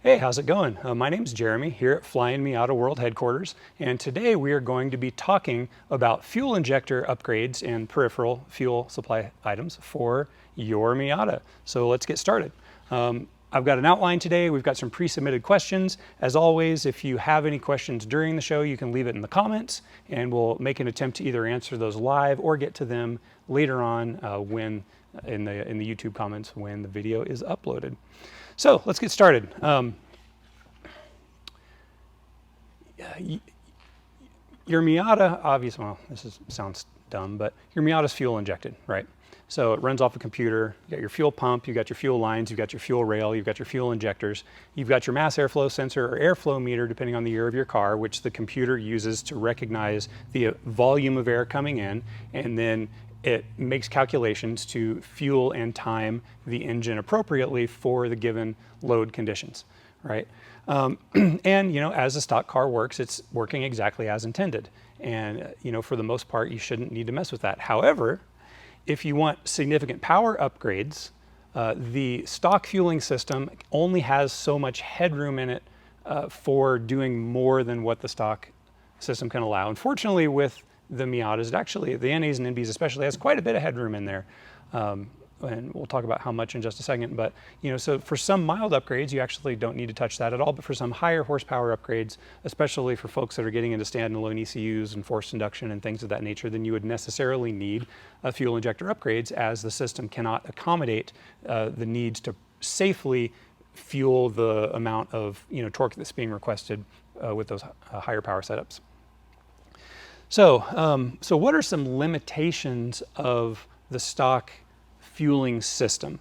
Hey, how's it going? My name's Jeremy here at Flyin Miata World Headquarters, and today we are going to be talking about fuel injector upgrades and peripheral fuel supply items for your Miata. So let's get started. I've got an outline today. We've got some pre-submitted questions. As always, if you have any questions during the show, you can leave it in the comments, and we'll make an attempt to either answer those live or get to them later on when in the YouTube comments when the video is uploaded. So let's get started. Your Miata, obviously, well, sounds dumb, but your Miata's fuel injected, right? So it runs off a computer. You got your fuel pump, you've got your fuel lines, you've got your fuel rail, you've got your fuel injectors, you've got your mass airflow sensor or airflow meter, depending on the year of your car, which the computer uses to recognize the volume of air coming in, and then it makes calculations to fuel and time the engine appropriately for the given load conditions, right? And, as a stock car works, it's working exactly as intended. And, for the most part, you shouldn't need to mess with that. However, if you want significant power upgrades, the stock fueling system only has so much headroom in it for doing more than what the stock system can allow. Unfortunately, with the Miatas, it actually, the NAs and NBs especially, has quite a bit of headroom in there. And we'll talk about how much in just a second. But, so for some mild upgrades, you actually don't need to touch that at all. But for some higher horsepower upgrades, especially for folks that are getting into standalone ECUs and forced induction and things of that nature, then you would necessarily need a fuel injector upgrades, as the system cannot accommodate the needs to safely fuel the amount of torque that's being requested with those higher power setups. So, so what are some limitations of the stock fueling system?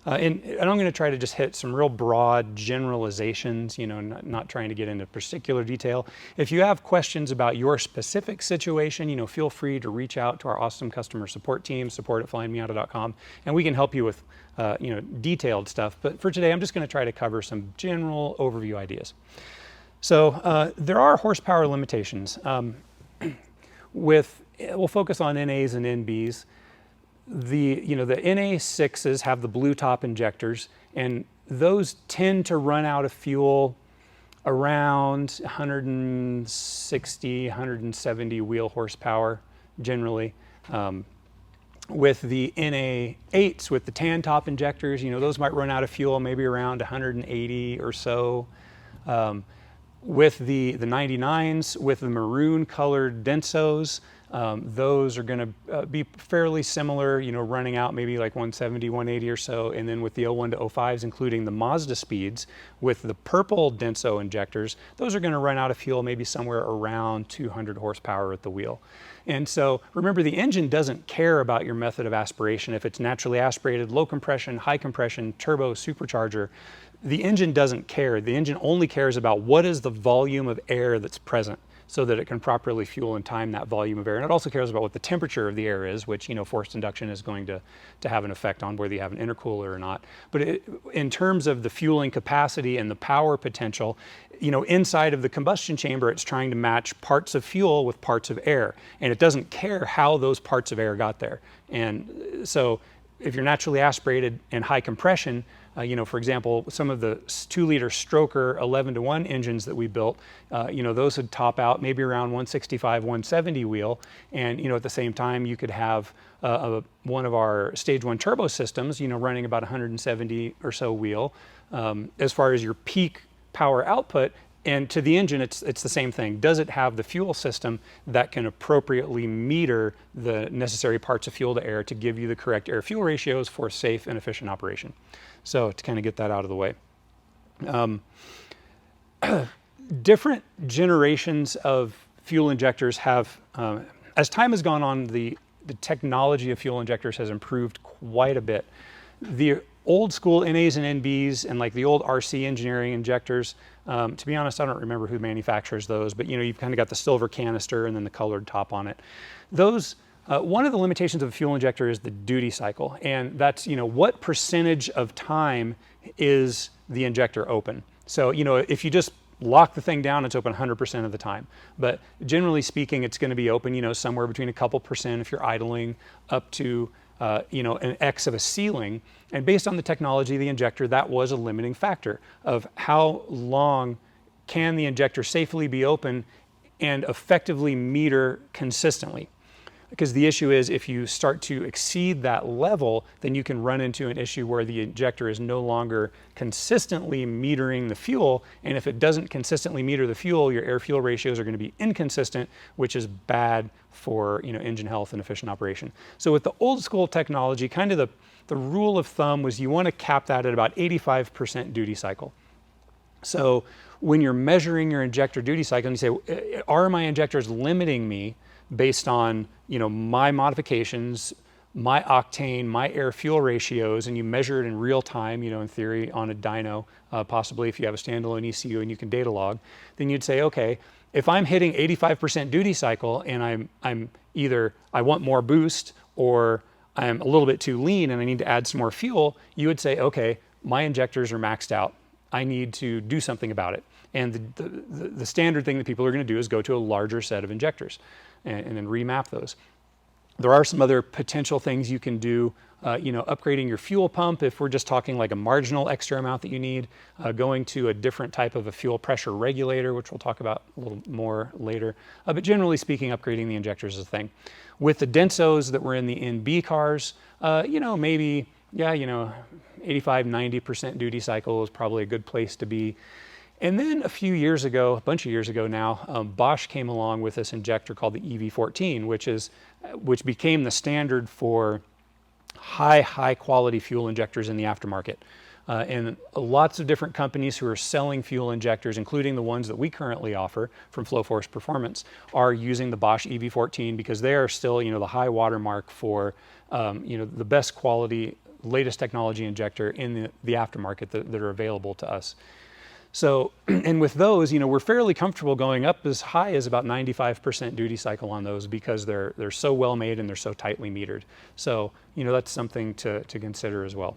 And I'm going to try to just hit some real broad generalizations, not trying to get into particular detail. If you have questions about your specific situation, feel free to reach out to our awesome customer support team, support@flyinmiata.com, and we can help you with, detailed stuff. But for today, I'm just going to try to cover some general overview ideas. So there are horsepower limitations. We'll focus on NAs and NBs. The NA6s have the blue top injectors, and those tend to run out of fuel around 160, 170 wheel horsepower generally. With the NA8s, with the tan top injectors, those might run out of fuel maybe around 180 or so. With the 99s, with the maroon colored Densos, those are going to be fairly similar, running out maybe like 170, 180 or so. And then with the 01 to 05s, including the Mazda speeds, with the purple Denso injectors, those are going to run out of fuel maybe somewhere around 200 horsepower at the wheel. And so remember, the engine doesn't care about your method of aspiration. If it's naturally aspirated, low compression, high compression, turbo, supercharger, the engine doesn't care. The engine only cares about what is the volume of air that's present, so that it can properly fuel and time that volume of air. And it also cares about what the temperature of the air is, which, forced induction is going to have an effect on whether you have an intercooler or not. But in terms of the fueling capacity and the power potential, inside of the combustion chamber, it's trying to match parts of fuel with parts of air. And it doesn't care how those parts of air got there. And so if you're naturally aspirated and high compression, for example, some of the 2-liter stroker 11-to-1 engines that we built, those would top out maybe around 165, 170 wheel. And, at the same time, you could have one of our stage 1 turbo systems, running about 170 or so wheel. As far as your peak power output, and to the engine, it's the same thing. Does it have the fuel system that can appropriately meter the necessary parts of fuel to air to give you the correct air-fuel ratios for safe and efficient operation? So to kind of get that out of the way. Different generations of fuel injectors have, as time has gone on, the technology of fuel injectors has improved quite a bit. The old school NAs and NBs and like the old RC engineering injectors, to be honest, I don't remember who manufactures those, but you've kind of got the silver canister and then the colored top on it. Those, one of the limitations of a fuel injector is the duty cycle, and that's what percentage of time is the injector open. So if you just lock the thing down, it's open 100% of the time. But generally speaking, it's going to be open somewhere between a couple percent if you're idling, up to an X of a ceiling. And based on the technology of the injector, that was a limiting factor of how long can the injector safely be open and effectively meter consistently. Because the issue is if you start to exceed that level, then you can run into an issue where the injector is no longer consistently metering the fuel. And if it doesn't consistently meter the fuel, your air-fuel ratios are going to be inconsistent, which is bad for engine health and efficient operation. So with the old school technology, kind of the rule of thumb was you want to cap that at about 85% duty cycle. So when you're measuring your injector duty cycle and you say, are my injectors limiting me based on my modifications, my octane, my air-fuel ratios, and you measure it in real time, in theory on a dyno, possibly if you have a standalone ECU and you can data log, then you'd say, okay, if I'm hitting 85% duty cycle and I'm either I want more boost or I'm a little bit too lean and I need to add some more fuel, you would say, okay, my injectors are maxed out. I need to do something about it. And the standard thing that people are going to do is go to a larger set of injectors and then remap those. There are some other potential things you can do, upgrading your fuel pump if we're just talking like a marginal extra amount that you need, going to a different type of a fuel pressure regulator, which we'll talk about a little more later. But generally speaking, upgrading the injectors is a thing. With the Densos that were in the NB cars, maybe, 85–90% duty cycle is probably a good place to be. And then a few years ago, a bunch of years ago now, Bosch came along with this injector called the EV14, which became the standard for high quality fuel injectors in the aftermarket. And lots of different companies who are selling fuel injectors, including the ones that we currently offer from FlowForce Performance, are using the Bosch EV14 because they are still, the high watermark for, the best quality, latest technology injector in the aftermarket that are available to us. So, and with those, we're fairly comfortable going up as high as about 95% duty cycle on those because they're so well made and they're so tightly metered. So, that's something to consider as well.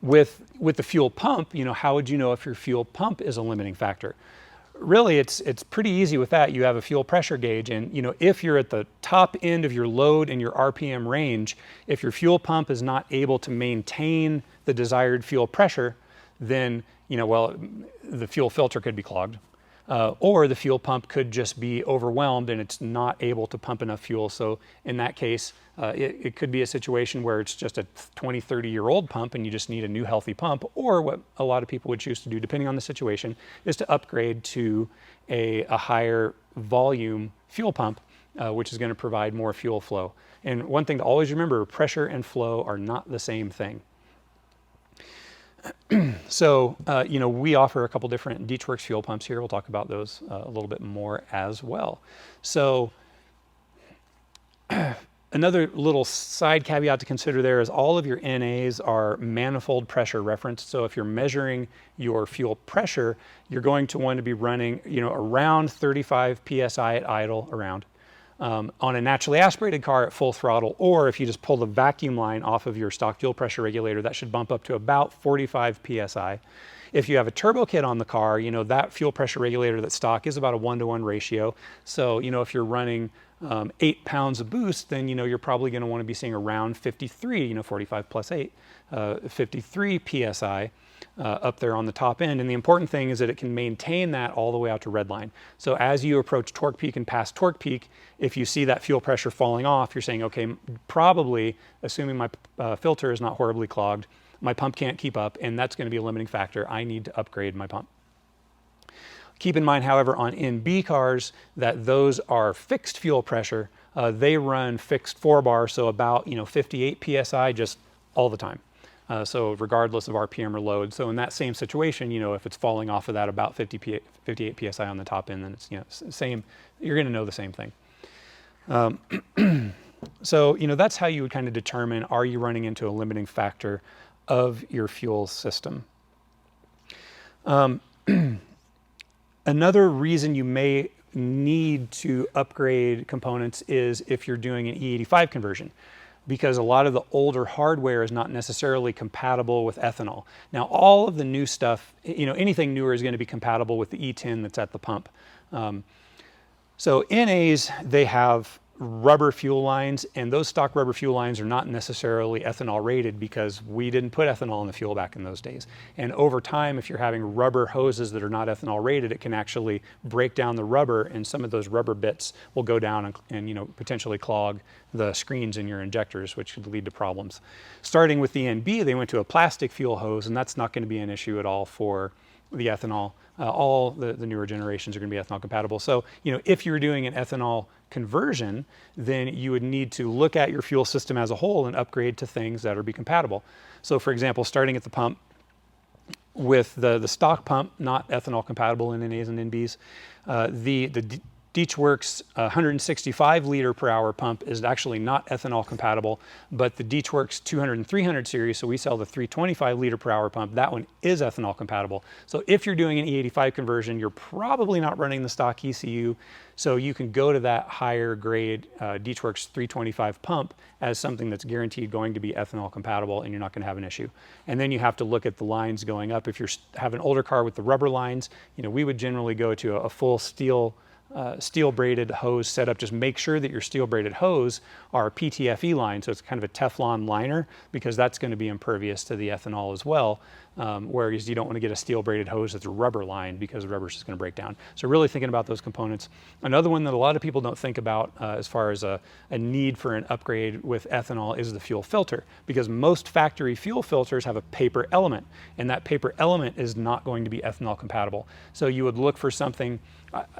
With the fuel pump, how would you know if your fuel pump is a limiting factor? Really, it's pretty easy with that. You have a fuel pressure gauge, and if you're at the top end of your load and your RPM range, if your fuel pump is not able to maintain the desired fuel pressure, then the fuel filter could be clogged, or the fuel pump could just be overwhelmed and it's not able to pump enough fuel. So in that case, it could be a situation where it's just a 20, 30-year-old pump and you just need a new healthy pump, or what a lot of people would choose to do, depending on the situation, is to upgrade to a higher volume fuel pump, which is going to provide more fuel flow. And one thing to always remember, pressure and flow are not the same thing. So, we offer a couple different Deatsch Werks fuel pumps here. We'll talk about those a little bit more as well. So, another little side caveat to consider there is all of your NAs are manifold pressure referenced. So if you're measuring your fuel pressure, you're going to want to be running, around 35 PSI at idle, around. On a naturally aspirated car at full throttle, or if you just pull the vacuum line off of your stock fuel pressure regulator, that should bump up to about 45 PSI. If you have a turbo kit on the car, that fuel pressure regulator that's stock is about a 1-to-1 ratio. So, if you're running 8 pounds of boost, then, you're probably going to want to be seeing around 53, 45 plus 8, 53 PSI. Up there on the top end. And the important thing is that it can maintain that all the way out to redline. So as you approach torque peak and past torque peak, if you see that fuel pressure falling off, you're saying, okay, probably, assuming my filter is not horribly clogged, my pump can't keep up, and that's going to be a limiting factor. I need to upgrade my pump. Keep in mind, however, on NB cars, that those are fixed fuel pressure. They run fixed 4-bar, so about 58 PSI just all the time. So regardless of RPM or load. So in that same situation, if it's falling off of that about 58 PSI on the top end, then it's, same, you're going to know the same thing. So, that's how you would kind of determine, are you running into a limiting factor of your fuel system? Another reason you may need to upgrade components is if you're doing an E85 conversion, because a lot of the older hardware is not necessarily compatible with ethanol. Now, all of the new stuff, anything newer is going to be compatible with the E10 that's at the pump. So NAs, they have rubber fuel lines, and those stock rubber fuel lines are not necessarily ethanol rated because we didn't put ethanol in the fuel back in those days. And over time, if you're having rubber hoses that are not ethanol rated, it can actually break down the rubber, and some of those rubber bits will go down and potentially clog the screens in your injectors, which could lead to problems. Starting with the NB, they went to a plastic fuel hose, and that's not going to be an issue at all for the ethanol. All the newer generations are going to be ethanol compatible. So, if you're doing an ethanol conversion, then you would need to look at your fuel system as a whole and upgrade to things that are be compatible. So, for example, starting at the pump, with the stock pump, not ethanol compatible in NAs and NBs, the Deatsch Werks 165 liter per hour pump is actually not ethanol compatible, but the Deatsch Werks 200 and 300 series, so we sell the 325 liter per hour pump, that one is ethanol compatible. So if you're doing an E85 conversion, you're probably not running the stock ECU, so you can go to that higher grade Deatsch Werks 325 pump as something that's guaranteed going to be ethanol compatible, and you're not going to have an issue. And then you have to look at the lines going up. If you have an older car with the rubber lines, we would generally go to a full steel braided hose setup. Just make sure that your steel braided hose are PTFE line, so it's kind of a Teflon liner, because that's going to be impervious to the ethanol as well, whereas you don't want to get a steel braided hose that's rubber lined, because the rubber is just going to break down. So really thinking about those components. Another one that a lot of people don't think about as far as a need for an upgrade with ethanol is the fuel filter, because most factory fuel filters have a paper element, and that paper element is not going to be ethanol compatible. So you would look for something.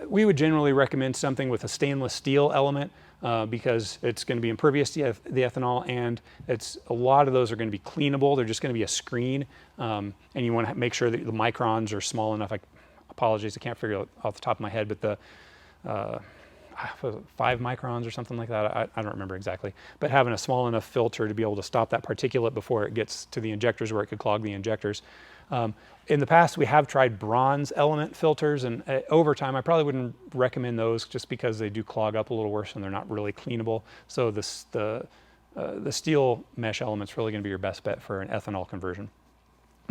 We would generally recommend something with a stainless steel element, because it's going to be impervious to the ethanol, and a lot of those are going to be cleanable. They're just going to be a screen, and you want to make sure that the microns are small enough. Apologies, I can't figure it off the top of my head, but the 5 microns or something like that. I don't remember exactly, but having a small enough filter to be able to stop that particulate before it gets to the injectors where it could clog the injectors. In the past, we have tried bronze element filters, and over time, I probably wouldn't recommend those just because they do clog up a little worse and they're not really cleanable. So the steel mesh element's really going to be your best bet for an ethanol conversion.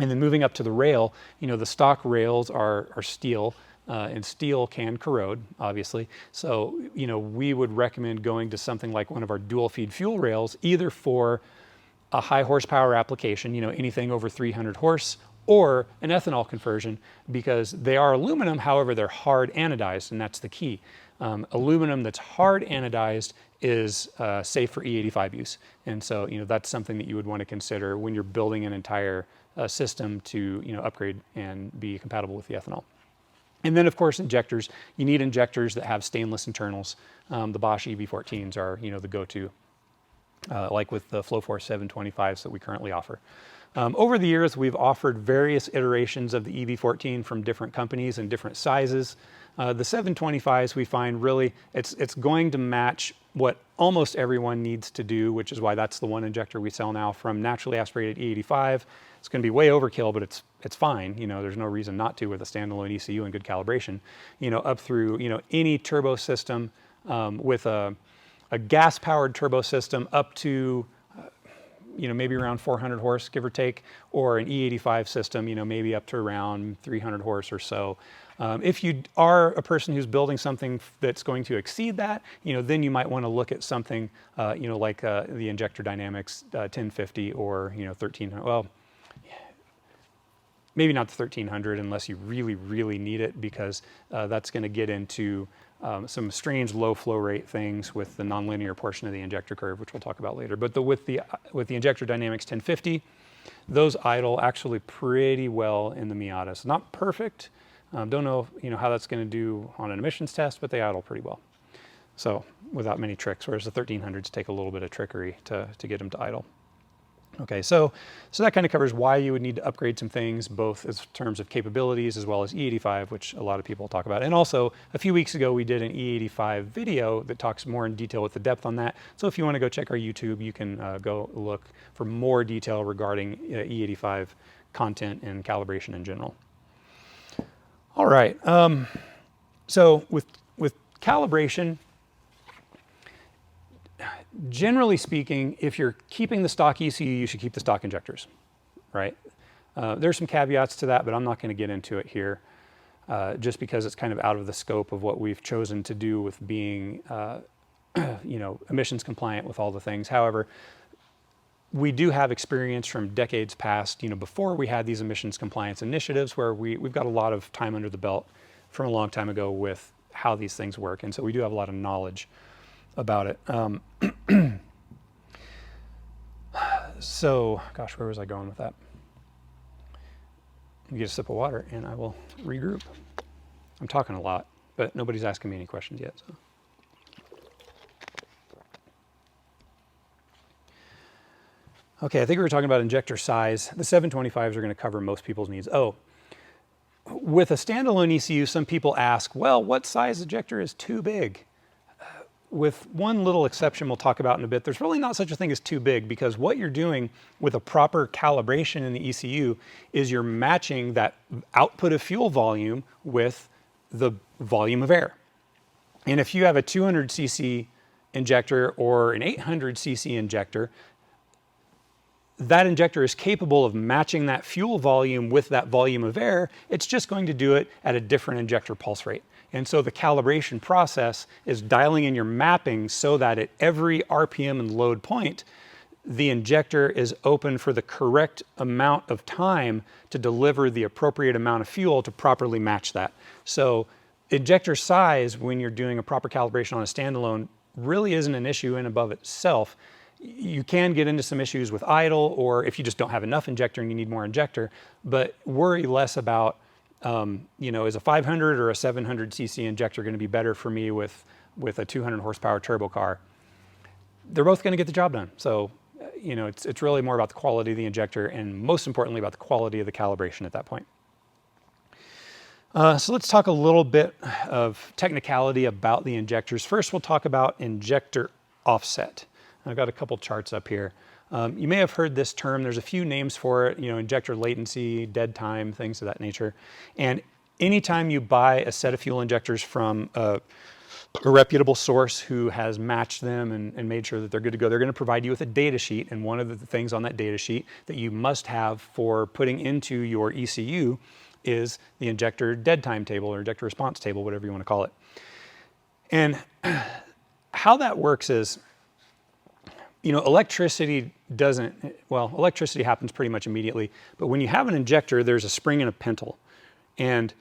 And then moving up to the rail, the stock rails are steel, and steel can corrode, obviously. So, we would recommend going to something like one of our dual feed fuel rails, either for a high horsepower application, anything over 300 horse, or an ethanol conversion, because they are aluminum, however, they're hard anodized, and that's the key. Aluminum that's hard anodized is safe for E85 use. And so, that's something that you would want to consider when you're building an entire system to, upgrade and be compatible with the ethanol. And then, of course, injectors. You need injectors that have stainless internals. The Bosch EV14s are, the go-to, like with the FlowForce 725s that we currently offer. Over the years, we've offered various iterations of the EV14 from different companies and different sizes. The 725s, we find really, it's going to match what almost everyone needs to do, which is why that's the one injector we sell now, from naturally aspirated E85. It's going to be way overkill, but it's fine. There's no reason not to with a standalone ECU and good calibration. Up through, any turbo system with a gas-powered turbo system up to maybe around 400 horse, give or take, or an E85 system, maybe up to around 300 horse or so. If you are a person who's building something that's going to exceed that, then you might want to look at something, like the Injector Dynamics 1050 or, 1300. Well, maybe not the 1300 unless you really, really need it, because that's going to get into some strange low flow rate things with the nonlinear portion of the injector curve, which we'll talk about later. But with the Injector Dynamics 1050, those idle actually pretty well in the Miata. It's not perfect. Don't know how that's going to do on an emissions test, but they idle pretty well. So without many tricks, whereas the 1300s take a little bit of trickery to get them to idle. Okay, so that kind of covers why you would need to upgrade some things, both in terms of capabilities as well as E85, which a lot of people talk about. And also, a few weeks ago, we did an E85 video that talks more in detail with the depth on that. So if you want to go check our YouTube, you can go look for more detail regarding E85 content and calibration in general. All right, so with calibration, generally speaking, if you're keeping the stock ECU, you should keep the stock injectors, right? There's some caveats to that, but I'm not going to get into it here, just because it's kind of out of the scope of what we've chosen to do with being emissions compliant with all the things. However, we do have experience from decades past, before we had these emissions compliance initiatives, where we've got a lot of time under the belt from a long time ago with how these things work. And so we do have a lot of knowledge about it. So, gosh, where was I going with that? Let me get a sip of water and I will regroup. I'm talking a lot, but nobody's asking me any questions yet. So. Okay, I think we were talking about injector size. The 725s are going to cover most people's needs. Oh, with a standalone ECU, some people ask, well, what size injector is too big? With one little exception we'll talk about in a bit, there's really not such a thing as too big, because what you're doing with a proper calibration in the ECU is you're matching that output of fuel volume with the volume of air. And if you have a 200cc injector or an 800cc injector, that injector is capable of matching that fuel volume with that volume of air. It's just going to do it at a different injector pulse rate. And so the calibration process is dialing in your mapping so that at every RPM and load point, the injector is open for the correct amount of time to deliver the appropriate amount of fuel to properly match that. So injector size, when you're doing a proper calibration on a standalone, really isn't an issue in and of itself. You can get into some issues with idle, or if you just don't have enough injector and you need more injector, but worry less about, is a 500 or a 700cc injector going to be better for me with a 200 horsepower turbo car? They're both going to get the job done. So, it's really more about the quality of the injector and most importantly about the quality of the calibration at that point. So let's talk a little bit of technicality about the injectors. First, we'll talk about injector offset. I've got a couple charts up here. You may have heard this term. There's a few names for it, injector latency, dead time, things of that nature. And anytime you buy a set of fuel injectors from a reputable source who has matched them and made sure that they're good to go, they're going to provide you with a data sheet. And one of the things on that data sheet that you must have for putting into your ECU is the injector dead time table or injector response table, whatever you want to call it. And how that works is, electricity electricity happens pretty much immediately, but when you have an injector, there's a spring and a pintle. And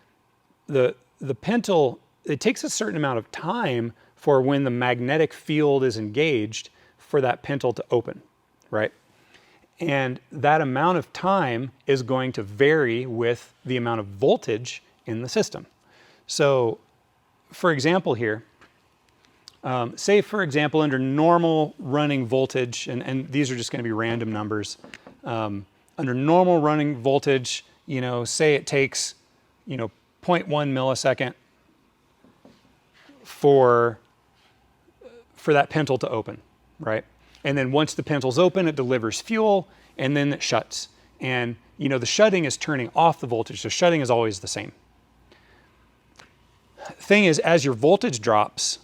the pintle, it takes a certain amount of time for when the magnetic field is engaged for that pintle to open, right? And that amount of time is going to vary with the amount of voltage in the system. So, for example here, say, for example, under normal running voltage, and these are just going to be random numbers. Under normal running voltage, say it takes, 0.1 millisecond for that pintle to open, right? And then once the pintle's open, it delivers fuel, and then it shuts. And, the shutting is turning off the voltage, so shutting is always the same. Thing is, as your voltage drops,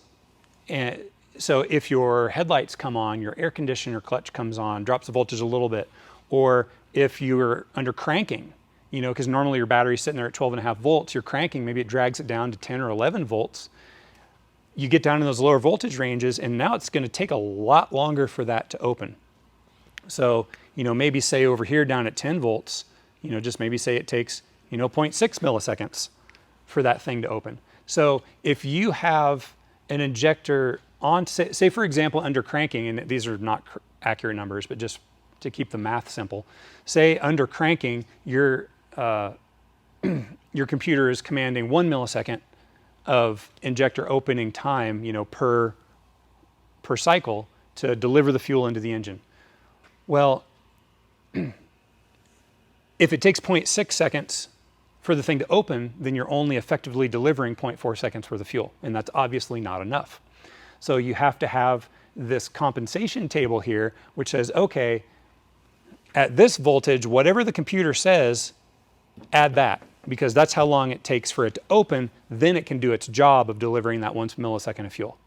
and so if your headlights come on, your air conditioner clutch comes on, drops the voltage a little bit, or if you're under cranking, because normally your battery's sitting there at 12.5 volts, you're cranking, maybe it drags it down to 10 or 11 volts. You get down in those lower voltage ranges, and now it's going to take a lot longer for that to open. So, maybe say over here down at 10 volts, just maybe say it takes, 0.6 milliseconds for that thing to open. So if you have an injector on, say for example, under cranking, and these are not accurate numbers, but just to keep the math simple, say under cranking, your computer is commanding 1 millisecond of injector opening time, per cycle to deliver the fuel into the engine. Well, if it takes 0.6 seconds for the thing to open, then you're only effectively delivering 0.4 seconds worth of fuel, and that's obviously not enough. So you have to have this compensation table here, which says, okay, at this voltage, whatever the computer says, add that, because that's how long it takes for it to open, then it can do its job of delivering that 1 millisecond of fuel.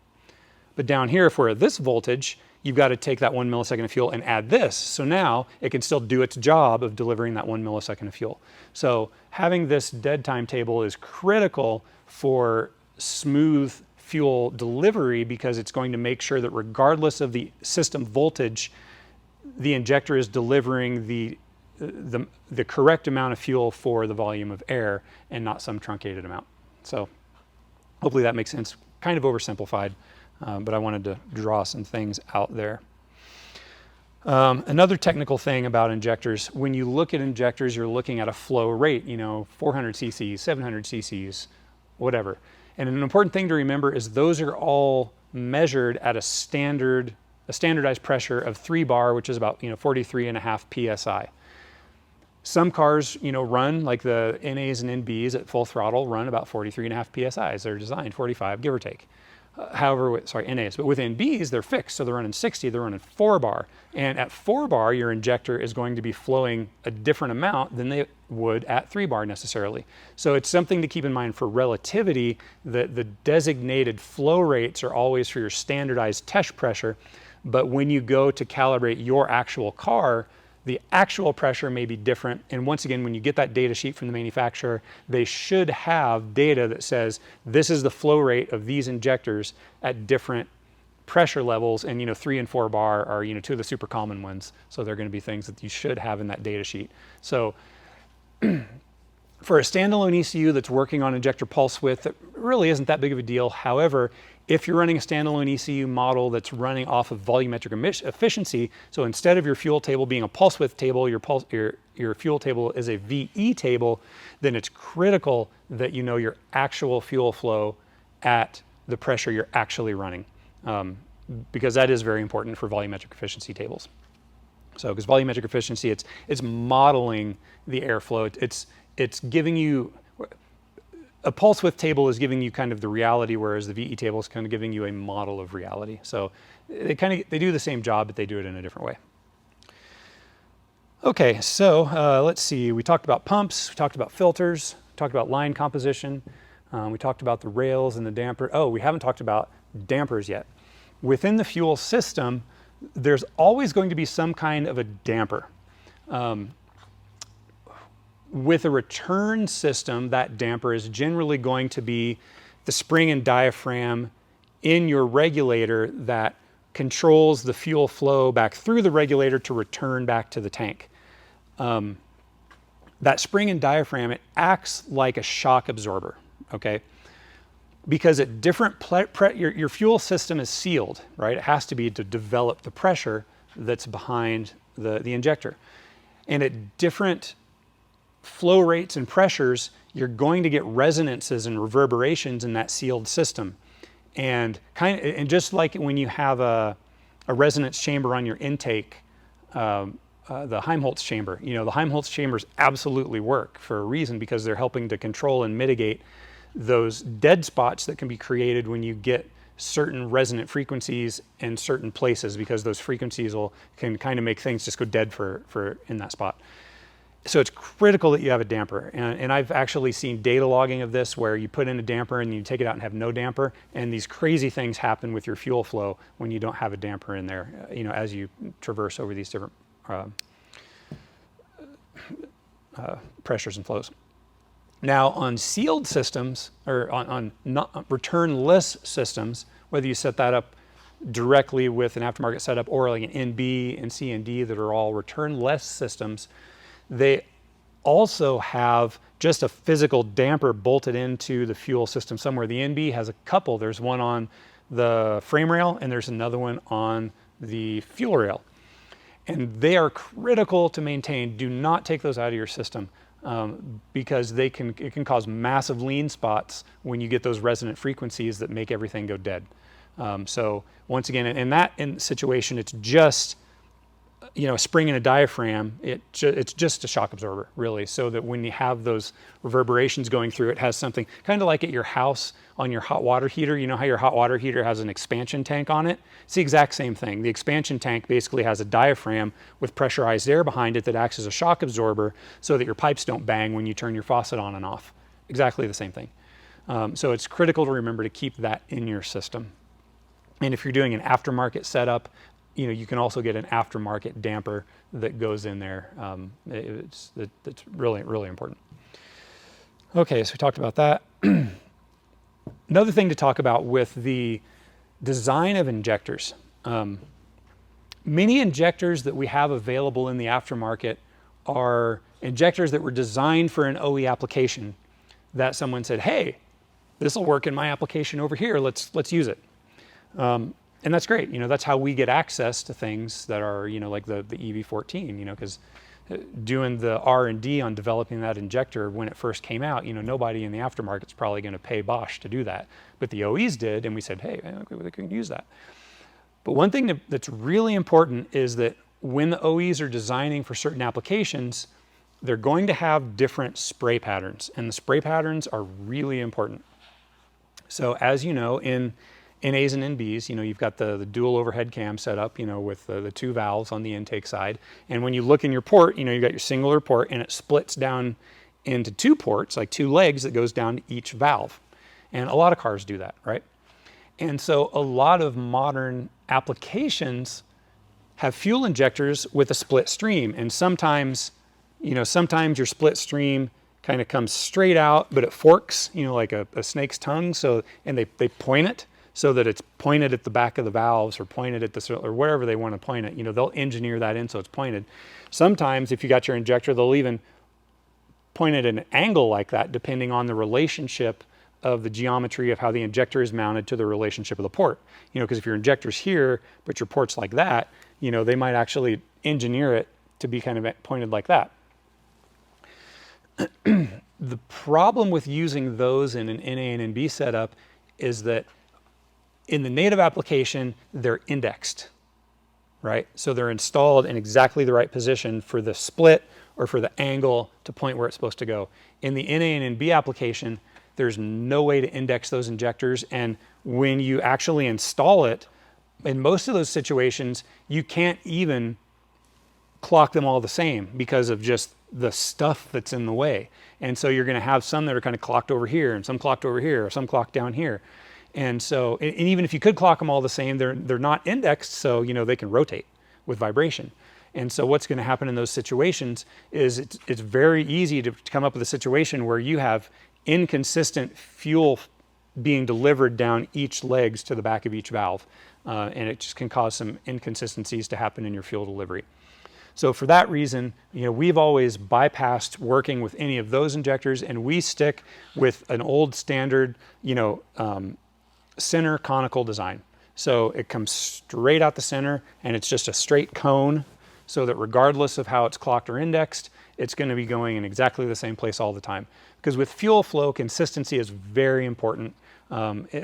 But down here, if we're at this voltage, you've got to take that 1 millisecond of fuel and add this. So now it can still do its job of delivering that 1 millisecond of fuel. So having this dead time table is critical for smooth fuel delivery, because it's going to make sure that regardless of the system voltage, the injector is delivering the correct amount of fuel for the volume of air and not some truncated amount. So hopefully that makes sense. Kind of oversimplified, but I wanted to draw some things out there. Another technical thing about injectors, when you look at injectors, you're looking at a flow rate, 400 cc's, 700 cc's, whatever. And an important thing to remember is those are all measured at a standardized pressure of 3 bar, which is about 43.5 psi. Some cars, run, like the NAs and NBs at full throttle, run about 43.5 psi. They're designed 45, give or take. NAs, but with NBs, they're fixed, so they're running 60, they're running 4 bar. And at 4 bar, your injector is going to be flowing a different amount than they would at 3 bar necessarily. So it's something to keep in mind for relativity, that the designated flow rates are always for your standardized test pressure, but when you go to calibrate your actual car, the actual pressure may be different. And once again, when you get that data sheet from the manufacturer, they should have data that says this is the flow rate of these injectors at different pressure levels. And 3 and 4 bar are 2 of the super common ones. So they're going to be things that you should have in that data sheet. So for a standalone ECU that's working on injector pulse width, it really isn't that big of a deal. However, if you're running a standalone ECU model that's running off of volumetric efficiency, so instead of your fuel table being a pulse width table, your fuel table is a VE table, then it's critical that you know your actual fuel flow at the pressure you're actually running, because that is very important for volumetric efficiency tables. So, because volumetric efficiency, it's modeling the airflow. It's giving you, a pulse width table is giving you kind of the reality, whereas the VE table is kind of giving you a model of reality. So they do the same job, but they do it in a different way. Okay, so let's see. We talked about pumps, we talked about filters, we talked about line composition, we talked about the rails and the damper. Oh, we haven't talked about dampers yet. Within the fuel system, there's always going to be some kind of a damper. With a return system, that damper is generally going to be the spring and diaphragm in your regulator that controls the fuel flow back through the regulator to return back to the tank. That spring and diaphragm, it acts like a shock absorber, okay? Because at different your fuel system is sealed, right? It has to be to develop the pressure that's behind the injector. And at different flow rates and pressures, you're going to get resonances and reverberations in that sealed system. And just like when you have a resonance chamber on your intake, the Helmholtz chamber, the Helmholtz chambers absolutely work for a reason, because they're helping to control and mitigate those dead spots that can be created when you get certain resonant frequencies in certain places, because those frequencies can kind of make things just go dead for in that spot. So it's critical that you have a damper. And I've actually seen data logging of this, where you put in a damper and you take it out and have no damper, and these crazy things happen with your fuel flow when you don't have a damper in there, as you traverse over these different pressures and flows. Now on sealed systems, or on not returnless systems, whether you set that up directly with an aftermarket setup or like an NB and C and D that are all returnless systems, they also have just a physical damper bolted into the fuel system somewhere. The NB has a couple. There's one on the frame rail and there's another one on the fuel rail. And they are critical to maintain. Do not take those out of your system, because it can cause massive lean spots when you get those resonant frequencies that make everything go dead. So once again, in that situation, it's just a spring and a diaphragm. It's just a shock absorber, really, so that when you have those reverberations going through, it has something kind of like at your house on your hot water heater. You know how your hot water heater has an expansion tank on it? It's the exact same thing. The expansion tank basically has a diaphragm with pressurized air behind it that acts as a shock absorber so that your pipes don't bang when you turn your faucet on and off. Exactly the same thing. So it's critical to remember to keep that in your system. And if you're doing an aftermarket setup, you can also get an aftermarket damper that goes in there. It's really, really important. Okay, so we talked about that. Another thing to talk about with the design of injectors. Many injectors that we have available in the aftermarket are injectors that were designed for an OE application that someone said, hey, this will work in my application over here, let's use it. And that's great, that's how we get access to things that are, like the EV14, because doing the R&D on developing that injector when it first came out, nobody in the aftermarket's probably going to pay Bosch to do that. But the OEs did, and we said, hey, they can use that. But one thing that's really important is that when the OEs are designing for certain applications, they're going to have different spray patterns, and the spray patterns are really important. So as you know, in NAs and NBs, you've got the dual overhead cam set up, with the two valves on the intake side. And when you look in your port, you've got your singular port, and it splits down into two ports, like two legs that goes down to each valve. And a lot of cars do that, right? And so a lot of modern applications have fuel injectors with a split stream. And sometimes, sometimes your split stream kind of comes straight out, but it forks, like a snake's tongue. So, and they point it so that it's pointed at the back of the valves or pointed at the, or wherever they want to point it. They'll engineer that in so it's pointed. Sometimes if you got your injector, they'll even point it at an angle like that, depending on the relationship of the geometry of how the injector is mounted to the relationship of the port. Because if your injector's here, but your port's like that, they might actually engineer it to be kind of pointed like that. The problem with using those in an NA and NB setup is that in the native application, they're indexed, right? So they're installed in exactly the right position for the split or for the angle to point where it's supposed to go. In the NA and NB application, there's no way to index those injectors, and when you actually install it, in most of those situations, you can't even clock them all the same because of just the stuff that's in the way. And so you're going to have some that are kind of clocked over here, and some clocked over here, or some clocked down here. And so, and even if you could clock them all the same, they're not indexed, so they can rotate with vibration. And so what's going to happen in those situations is it's very easy to come up with a situation where you have inconsistent fuel being delivered down each legs to the back of each valve. And it just can cause some inconsistencies to happen in your fuel delivery. So for that reason, we've always bypassed working with any of those injectors, and we stick with an old standard, center conical design. So it comes straight out the center, and it's just a straight cone, so that regardless of how it's clocked or indexed, it's going to be going in exactly the same place all the time. Because with fuel flow, consistency is very important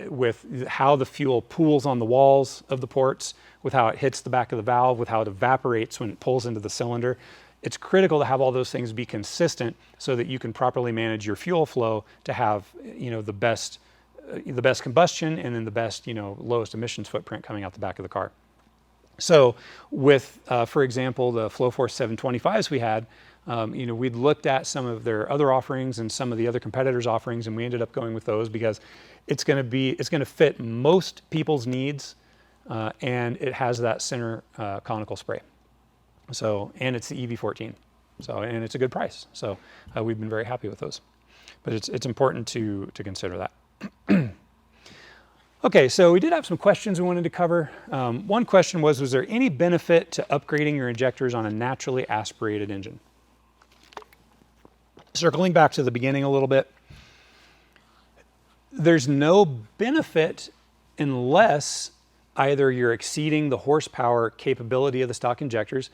with how the fuel pools on the walls of the ports, with how it hits the back of the valve, with how it evaporates when it pulls into the cylinder. It's critical to have all those things be consistent so that you can properly manage your fuel flow to have the best combustion and then the best lowest emissions footprint coming out the back of the car. So with, for example, the FlowForce 725s we had, we'd looked at some of their other offerings and some of the other competitors' offerings, and we ended up going with those because it's going to fit most people's needs, and it has that center conical spray. So, and it's the EV14. So, and it's a good price. So, we've been very happy with those. But it's important to consider that. Okay, so we did have some questions we wanted to cover. One question was there any benefit to upgrading your injectors on a naturally aspirated engine? Circling back to the beginning a little bit, there's no benefit unless either you're exceeding the horsepower capability of the stock injectors,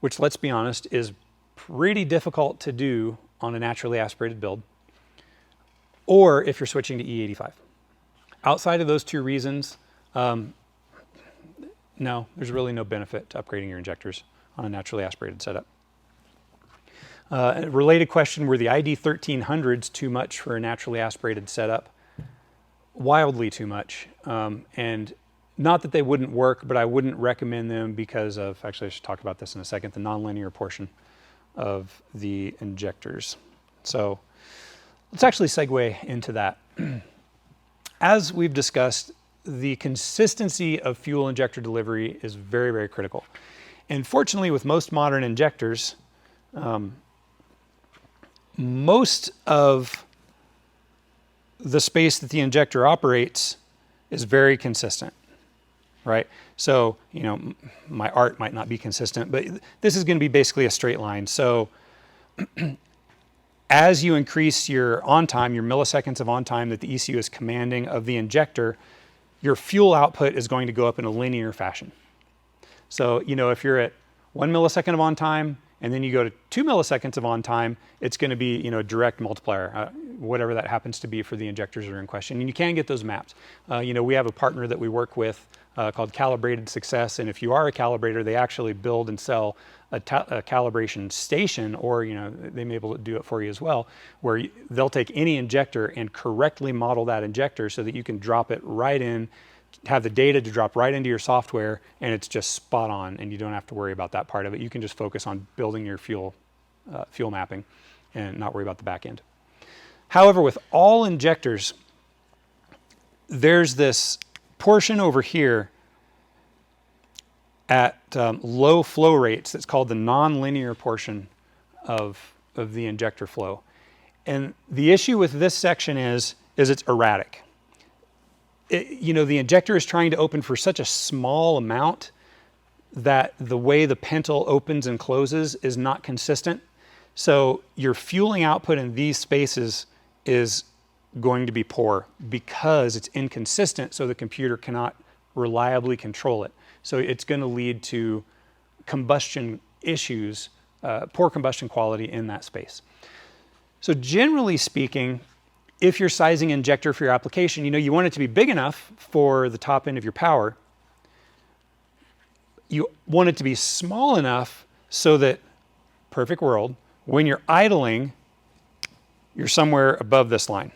which, let's be honest, is pretty difficult to do on a naturally aspirated build, or if you're switching to E85. Outside of those two reasons, no, there's really no benefit to upgrading your injectors on a naturally aspirated setup. A related question, were the ID 1300s too much for a naturally aspirated setup? Wildly too much. And not that they wouldn't work, but I wouldn't recommend them because of, actually I should talk about this in a second, the nonlinear portion of the injectors. So let's actually segue into that. As we've discussed, the consistency of fuel injector delivery is very, very critical. And fortunately, with most modern injectors, most of the space that the injector operates is very consistent, right? So, you know, my art might not be consistent, but this is going to be basically a straight line. So as you increase your on time, your milliseconds of on time that the ECU is commanding of the injector, your fuel output is going to go up in a linear fashion. So, you know, if you're at 1 millisecond of on time, and then you go to 2 milliseconds of on time, it's going to be, you know, a direct multiplier, whatever that happens to be for the injectors that are in question. And you can get those mapped. You know, we have a partner that we work with called Calibrated Success, and if you are a calibrator, they actually build and sell a calibration station, or, you know, they may be able to do it for you as well, where they'll take any injector and correctly model that injector so that you can drop it right in, have the data to drop right into your software, and it's just spot on, and you don't have to worry about that part of it. You can just focus on building your fuel mapping and not worry about the back end. However, with all injectors, there's this portion over here at low flow rates that's called the nonlinear portion of the injector flow. And the issue with this section is it's erratic. You know, the injector is trying to open for such a small amount that the way the pentle opens and closes is not consistent. So your fueling output in these spaces is going to be poor because it's inconsistent, so the computer cannot reliably control it. So it's going to lead to combustion issues, poor combustion quality in that space. So generally speaking, if you're sizing injector for your application, you know, you want it to be big enough for the top end of your power. You want it to be small enough so that, perfect world, when you're idling, you're somewhere above this line.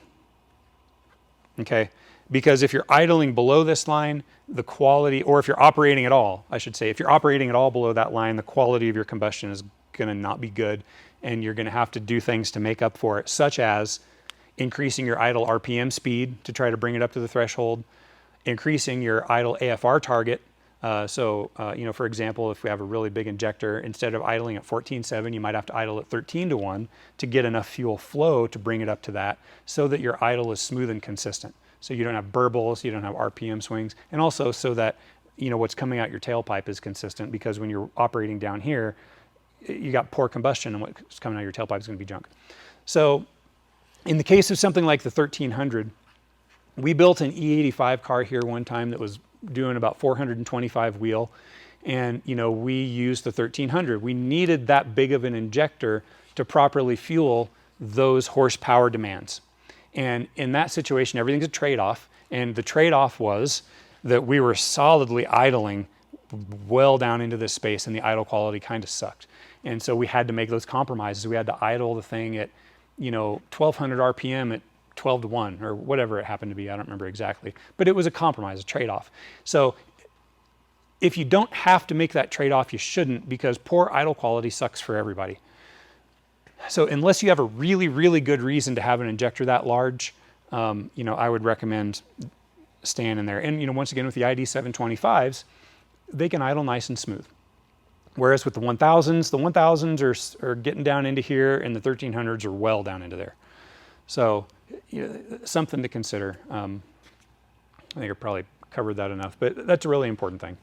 Okay? Because if you're idling below this line, the quality, or if you're operating at all, I should say, if you're operating at all below that line, the quality of your combustion is going to not be good, and you're going to have to do things to make up for it, such as increasing your idle RPM speed to try to bring it up to the threshold, increasing your idle AFR target. You know, for example, if we have a really big injector, instead of idling at 14.7, you might have to idle at 13:1 to get enough fuel flow to bring it up to that, so that your idle is smooth and consistent. So you don't have burbles, you don't have RPM swings, and also so that, you know, what's coming out your tailpipe is consistent, because when you're operating down here, you got poor combustion, and what's coming out of your tailpipe is going to be junk. So in the case of something like the 1300, we built an E85 car here one time that was doing about 425 wheel, and, you know, we used the 1300. We needed that big of an injector to properly fuel those horsepower demands. And in that situation, everything's a trade-off, and the trade-off was that we were solidly idling well down into this space, and the idle quality kind of sucked. And so we had to make those compromises. We had to idle the thing at, you know, 1200 RPM at 12:1 or whatever it happened to be. I don't remember exactly, but it was a compromise, a trade-off. So if you don't have to make that trade-off, you shouldn't, because poor idle quality sucks for everybody. So unless you have a really, really good reason to have an injector that large, you know, I would recommend staying in there. And, you know, once again, with the ID725s, they can idle nice and smooth. Whereas with the 1000s are getting down into here, and the 1300s are well down into there. So, you know, something to consider. I think I probably covered that enough, but that's a really important thing,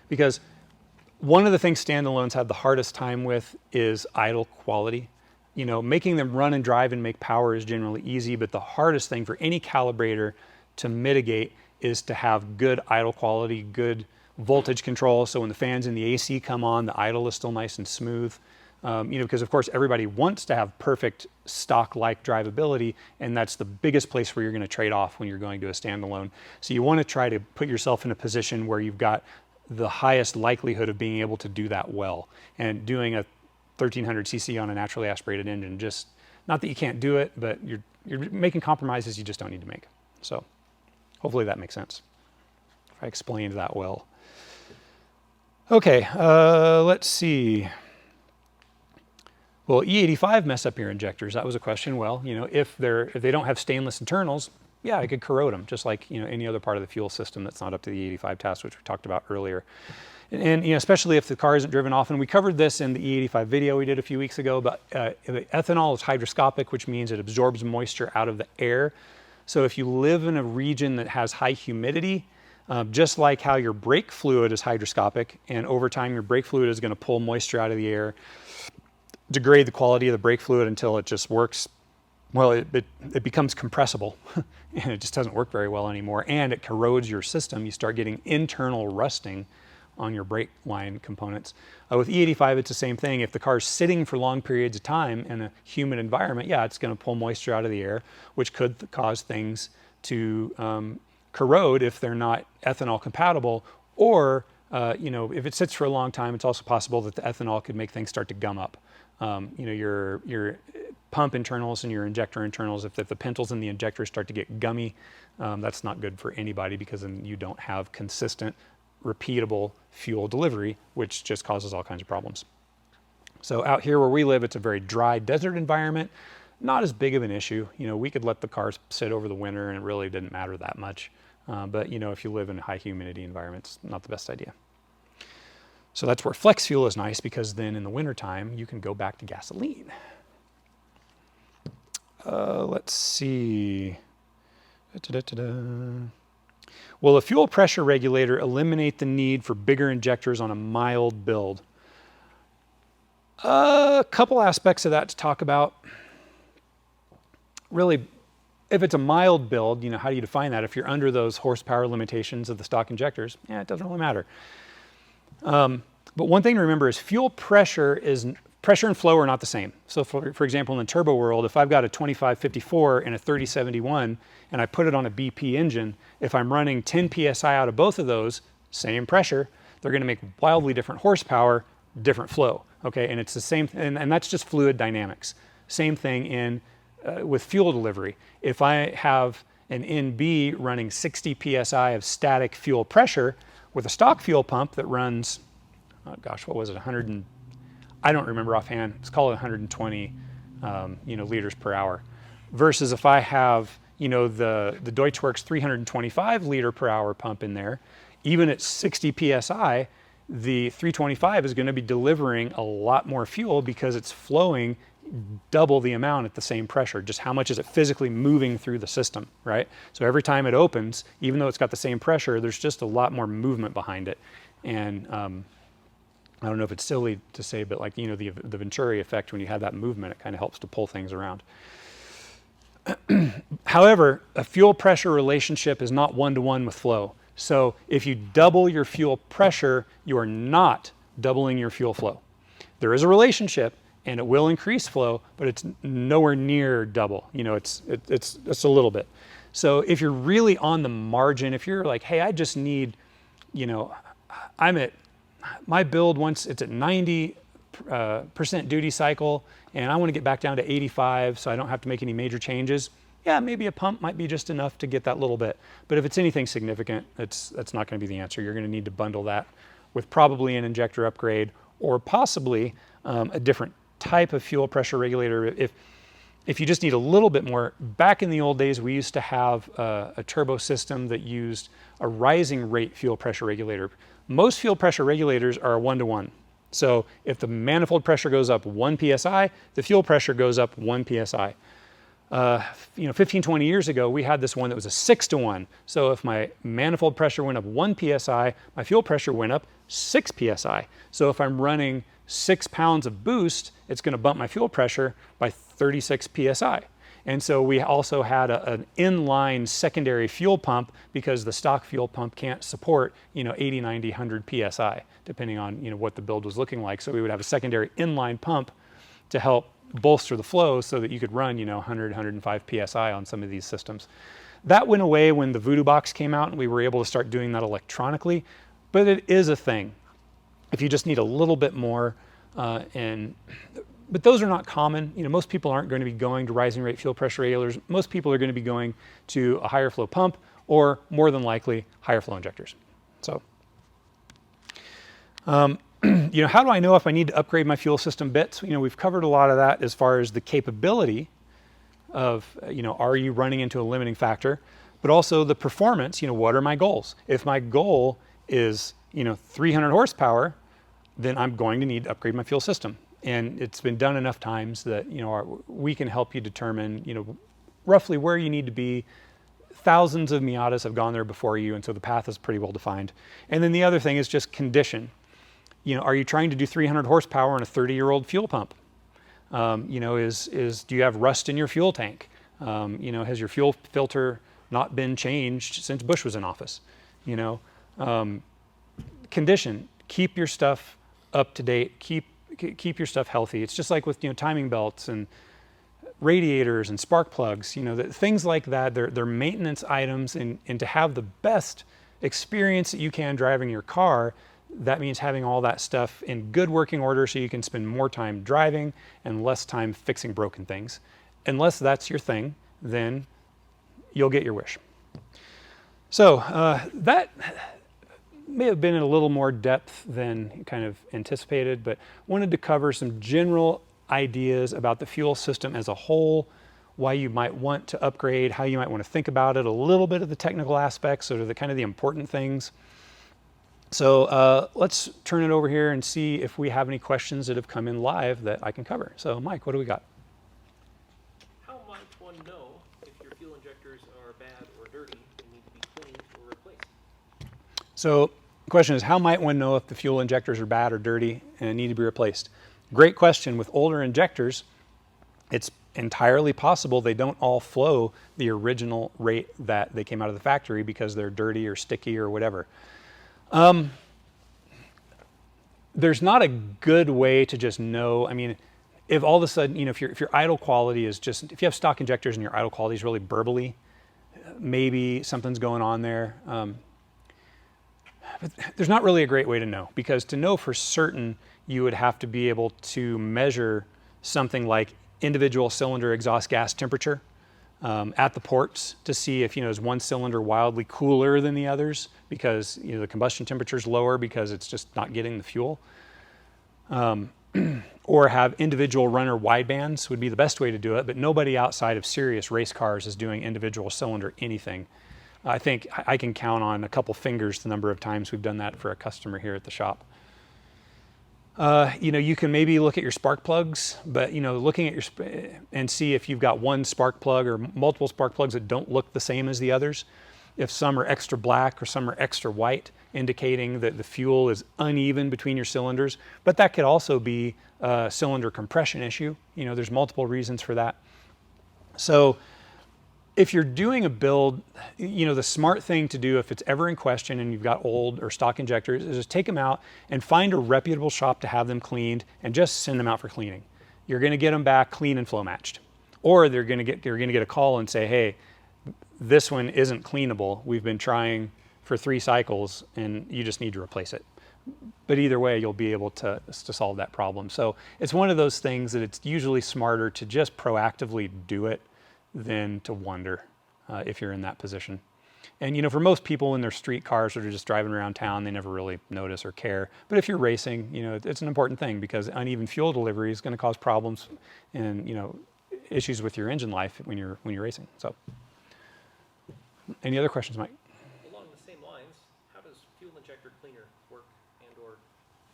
because one of the things standalones have the hardest time with is idle quality. You know, making them run and drive and make power is generally easy, but the hardest thing for any calibrator to mitigate is to have good idle quality, good voltage control, so when the fans in the AC come on, the idle is still nice and smooth. You know, because of course everybody wants to have perfect stock-like drivability, and that's the biggest place where you're going to trade off when you're going to a standalone. So you want to try to put yourself in a position where you've got the highest likelihood of being able to do that well. And doing a 1300 cc on a naturally aspirated engine, just, not that you can't do it, but you're making compromises you just don't need to make. So hopefully that makes sense, if I explained that well. Okay, let's see. Well, E85 mess up your injectors. That was a question. Well, you know, if they don't have stainless internals, yeah, it could corrode them, just like, you know, any other part of the fuel system that's not up to the 85 test, which we talked about earlier. And you know, especially if the car isn't driven often. We covered this in the E85 video we did a few weeks ago, but ethanol is hygroscopic, which means it absorbs moisture out of the air. So if you live in a region that has high humidity, just like how your brake fluid is hydroscopic, and over time your brake fluid is going to pull moisture out of the air, degrade the quality of the brake fluid until it just works, well, it becomes compressible and it just doesn't work very well anymore, and it corrodes your system. You start getting internal rusting on your brake line components. With E85, it's the same thing. If the car's sitting for long periods of time in a humid environment, yeah, it's going to pull moisture out of the air, which could cause things to corrode if they're not ethanol compatible, or if it sits for a long time, it's also possible that the ethanol could make things start to gum up. Your pump internals and your injector internals, if the pentals in the injector start to get gummy, that's not good for anybody, because then you don't have consistent, repeatable fuel delivery, which just causes all kinds of problems. So out here where we live, it's a very dry desert environment, not as big of an issue. We could let the cars sit over the winter and it really didn't matter that much. But if you live in a high humidity environment, it's not the best idea. So that's where flex fuel is nice, because then in the wintertime, you can go back to gasoline. Let's see. Will a fuel pressure regulator eliminate the need for bigger injectors on a mild build? A couple aspects of that to talk about. Really, if it's a mild build, how do you define that? If you're under those horsepower limitations of the stock injectors, yeah, it doesn't really matter. But one thing to remember is pressure and flow are not the same. So for example, in the turbo world, if I've got a 2554 and a 3071 and I put it on a BP engine, if I'm running 10 PSI out of both of those, same pressure, they're going to make wildly different horsepower, different flow. Okay, and it's the same, and that's just fluid dynamics. Same thing with fuel delivery. If I have an NB running 60 PSI of static fuel pressure with a stock fuel pump that runs, oh gosh, what was it, I don't remember offhand, let's call it 120 liters per hour, versus if I have the Deutschwerks 325 liter per hour pump in there, even at 60 PSI, the 325 is going to be delivering a lot more fuel because it's flowing double the amount at the same pressure. Just how much is it physically moving through the system, right? So every time it opens, even though it's got the same pressure, there's just a lot more movement behind it. And I don't know if it's silly to say, but like, the Venturi effect, when you have that movement, it kind of helps to pull things around. However, a fuel pressure relationship is not one-to-one with flow. So if you double your fuel pressure, you are not doubling your fuel flow. There is a relationship, and it will increase flow, but it's nowhere near double. It's a little bit. So if you're really on the margin, if you're like, hey, I just need, I'm at my build once it's at 90% duty cycle, and I want to get back down to 85 so I don't have to make any major changes. Yeah, maybe a pump might be just enough to get that little bit. But if it's anything significant, that's not going to be the answer. You're going to need to bundle that with probably an injector upgrade, or possibly a different type of fuel pressure regulator. If you just need a little bit more, back in the old days, we used to have a turbo system that used a rising rate fuel pressure regulator. Most fuel pressure regulators are a one-to-one. So if the manifold pressure goes up 1 PSI, the fuel pressure goes up 1 PSI. 15, 20 years ago, we had this one that was a 6-to-1. So if my manifold pressure went up 1 PSI, my fuel pressure went up 6 PSI. So if I'm running 6 pounds of boost, it's going to bump my fuel pressure by 36 PSI. And so we also had an inline secondary fuel pump, because the stock fuel pump can't support 80, 90, 100 PSI, depending on what the build was looking like. So we would have a secondary inline pump to help bolster the flow so that you could run 100, 105 PSI on some of these systems. That went away when the Voodoo box came out, and we were able to start doing that electronically, but it is a thing. If you just need a little bit more, but those are not common. Most people aren't going to be going to rising rate fuel pressure regulators. Most people are going to be going to a higher flow pump, or more than likely higher flow injectors. So, how do I know if I need to upgrade my fuel system bits? We've covered a lot of that as far as the capability of, are you running into a limiting factor, but also the performance. What are my goals? If my goal is, 300 horsepower, then I'm going to need to upgrade my fuel system. And it's been done enough times that we can help you determine roughly where you need to be thousands of Miatas have gone there before you, and so the path is pretty well defined. And then the other thing is just condition. You know, are you trying to do 300 horsepower on a 30-year-old fuel pump? You know, do you have rust in your fuel tank? You know, has your fuel filter not been changed since Bush was in office? You know, condition. Keep your stuff up to date. Keep your stuff healthy. It's just like with, you know, timing belts and radiators and spark plugs. You know, things like that. They're maintenance items, and to have the best experience that you can driving your car, that means having all that stuff in good working order so you can spend more time driving and less time fixing broken things. Unless that's your thing, then you'll get your wish. So that may have been in a little more depth than kind of anticipated, but wanted to cover some general ideas about the fuel system as a whole, why you might want to upgrade, how you might want to think about it, a little bit of the technical aspects, sort of the kind of the important things. So let's turn it over here and see if we have any questions that have come in live that I can cover. So Mike, what do we got? How might one know if your fuel injectors are bad or dirty and need to be cleaned or replaced? So the question is, how might one know if the fuel injectors are bad or dirty and need to be replaced? Great question. With older injectors, it's entirely possible they don't all flow the original rate that they came out of the factory because they're dirty or sticky or whatever. There's not a good way to just know. I mean, if all of a sudden, you know, if your idle quality is just, if you have stock injectors and your idle quality is really burbly, maybe something's going on there. But there's not really a great way to know, because to know for certain, you would have to be able to measure something like individual cylinder exhaust gas temperature at the ports to see if, you know, is one cylinder wildly cooler than the others because, you know, the combustion temperature is lower because it's just not getting the fuel. Or have individual runner widebands would be the best way to do it, but nobody outside of serious race cars is doing individual cylinder anything. I think I can count on a couple fingers the number of times we've done that for a customer here at the shop. You know, you can maybe look at your spark plugs, but, you know, looking at your and see if you've got one spark plug or multiple spark plugs that don't look the same as the others. If some are extra black or some are extra white, indicating that the fuel is uneven between your cylinders. But that could also be a cylinder compression issue. You know, there's multiple reasons for that. So if you're doing a build, you know, the smart thing to do if it's ever in question and you've got old or stock injectors is just take them out and find a reputable shop to have them cleaned and just send them out for cleaning. You're going to get them back clean and flow matched. Or you're going to get a call and say, hey, this one isn't cleanable. We've been trying for 3 cycles and you just need to replace it. But either way, you'll be able to solve that problem. So it's one of those things that it's usually smarter to just proactively do it than to wonder if you're in that position. And, you know, for most people in their street cars that are just driving around town, they never really notice or care. But if you're racing, you know, it's an important thing because uneven fuel delivery is going to cause problems and, you know, issues with your engine life when you're racing. So, any other questions, Mike? Along the same lines, how does fuel injector cleaner work, and/or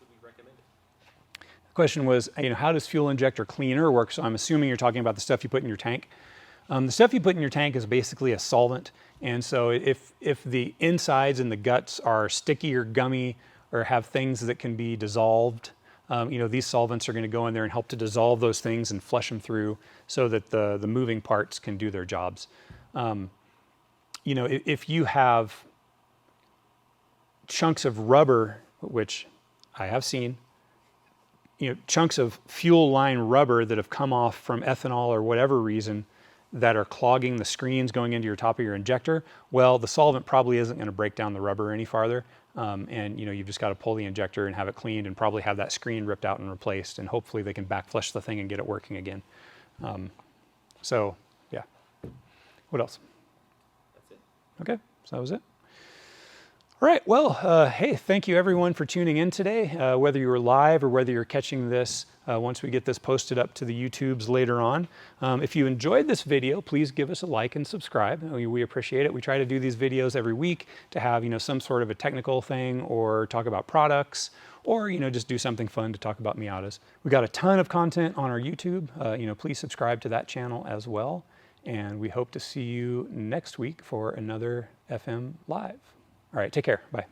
would we recommend it? The question was, you know, how does fuel injector cleaner work? So I'm assuming you're talking about the stuff you put in your tank. The stuff you put in your tank is basically a solvent, and so if the insides and the guts are sticky or gummy or have things that can be dissolved, you know, these solvents are going to go in there and help to dissolve those things and flush them through so that the moving parts can do their jobs. You know, if you have chunks of rubber, which I have seen, you know, chunks of fuel line rubber that have come off from ethanol or whatever reason that are clogging the screens going into your top of your injector, well, the solvent probably isn't going to break down the rubber any farther. And, you know, you've just got to pull the injector and have it cleaned and probably have that screen ripped out and replaced. And hopefully they can back flush the thing and get it working again. So, yeah. What else? That's it. Okay, so that was it. All right, well, hey, thank you everyone for tuning in today, whether you were live or whether you're catching this once we get this posted up to the YouTubes later on. If you enjoyed this video, please give us a like and subscribe. We appreciate it. We try to do these videos every week to have, you know, some sort of a technical thing or talk about products or, you know, just do something fun to talk about Miatas. We've got a ton of content on our YouTube. You know, please subscribe to that channel as well. And we hope to see you next week for another FM Live. All right, take care. Bye.